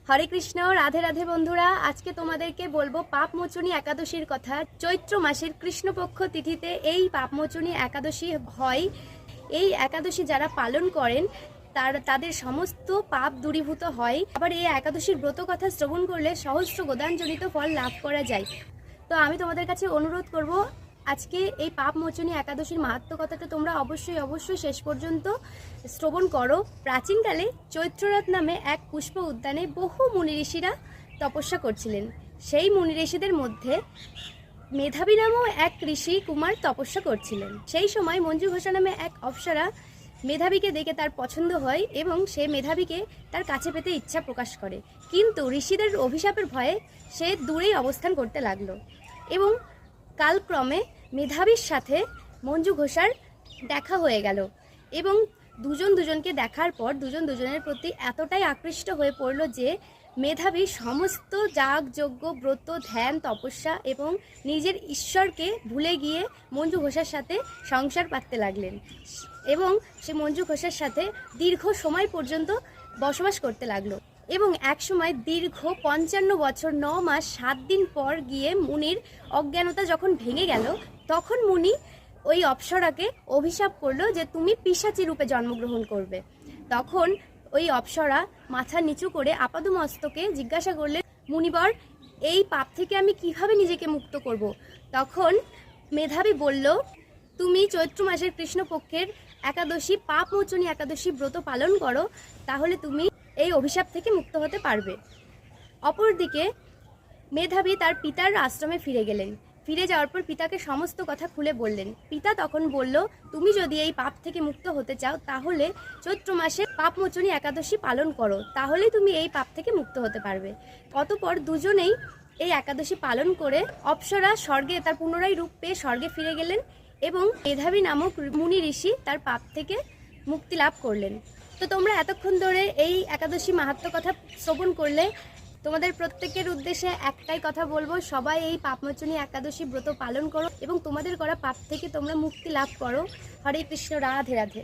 হরে কৃষ্ণ। রাধে রাধে বন্ধুরা, আজকে তোমাদেরকে বলবো পাপমোচনী একাদশীর কথা। চৈত্র মাসের কৃষ্ণপক্ষ তিথিতে এই পাপমোচনী একাদশী হয়। এই একাদশী যারা পালন করেন তাদের সমস্ত পাপ দূরীভূত হয়। আবার এই একাদশীর ব্রত কথা শ্রবণ করলে সহস্র গোদানজনিত ফল লাভ করা যায়। তো আমি তোমাদের কাছে অনুরোধ করব, আজকে এই পাপমোচনী একাদশীর মাহাত্ম্য কথাটা তোমরা অবশ্যই শেষ পর্যন্ত শ্রবণ করো। প্রাচীনকালে চৈত্ররাত নামে এক পুষ্প উদ্যানে বহু মুনি ঋষিরা তপস্যা করছিলেন। সেই মুনি ঋষিদের মধ্যে মেধাবী নামও এক ঋষি কুমার তপস্যা করছিলেন। সেই সময় মঞ্জু ঘোষা নামে এক অপ্সরা মেধাবীকে দেখে তার পছন্দ হয় এবং সে মেধাবীকে তার কাছে পেতে ইচ্ছা প্রকাশ করে। কিন্তু ঋষিদের অভিশাপের ভয়ে সে দূরেই অবস্থান করতে লাগলো এবং কালক্রমে মেধাবীর সাথে মঞ্জু ঘোষার দেখা হয়ে গেল এবং দুজনকে দেখার পর দুজনের প্রতি এতটাই আকৃষ্ট হয়ে পড়ল যে মেধাবী সমস্ত যাগযজ্ঞ ব্রত ধ্যান তপস্যা এবং নিজের ঈশ্বরকে ভুলে গিয়ে মঞ্জু ঘোষার সাথে সংসার পাততে লাগলেন এবং সে মঞ্জু ঘোষার সাথে দীর্ঘ সময় পর্যন্ত বসবাস করতে লাগলো। এবং এক সময় দীর্ঘ 55 বছর 9 মাস 7 দিন পর গিয়ে মুনির অজ্ঞানতা যখন ভেঙে গেল, তখন মুনি ওই অপ্সরাকে অভিশাপ করলো যে তুমি পিশাচী রূপে জন্মগ্রহণ করবে। তখন ওই অপ্সরা মাথা নিচু করে আপাদমস্তকে জিজ্ঞাসা করলে, মুনিবর, এই পাপ থেকে আমি কিভাবে নিজেকে মুক্ত করব? তখন মেধাবী বলল, তুমি চৈত্র মাসের কৃষ্ণপক্ষের একাদশী পাপমোচনী একাদশী ব্রত পালন করো, তাহলে তুমি এই অভিশাপ থেকে মুক্ত হতে পারবে। অপরদিকে মেধাবী তার পিতার আশ্রমে ফিরে গেলেন। ফিরে যাওয়ার পর পিতাকে সমস্ত কথা খুলে বললেন। পিতা তখন বলল, তুমি যদি এই পাপ থেকে মুক্ত হতে চাও তাহলে চৈত্র মাসে পাপমোচনী একাদশী পালন করো, তাহলেই তুমি এই পাপ থেকে মুক্ত হতে পারবে। অতঃপর দুজনেই এই একাদশী পালন করে অপ্সরা স্বর্গে তার পুনরায় রূপ পেয়ে স্বর্গে ফিরে গেলেন এবং মেধাবী নামক মুনি ঋষি তার পাপ থেকে মুক্তি লাভ করলেন। তো তোমরা এতক্ষণ ধরে এই একাদশী মাহাত্ম্য কথা শ্রবণ করলে। তোমাদের প্রত্যেকের উদ্দেশ্যে একটাই কথা বলবো, সবাই এই পাপমোচনী একাদশী ব্রত পালন করো এবং তোমাদের করা পাপ থেকে তোমরা মুক্তি লাভ করো। হরে কৃষ্ণ। রাধে রাধে।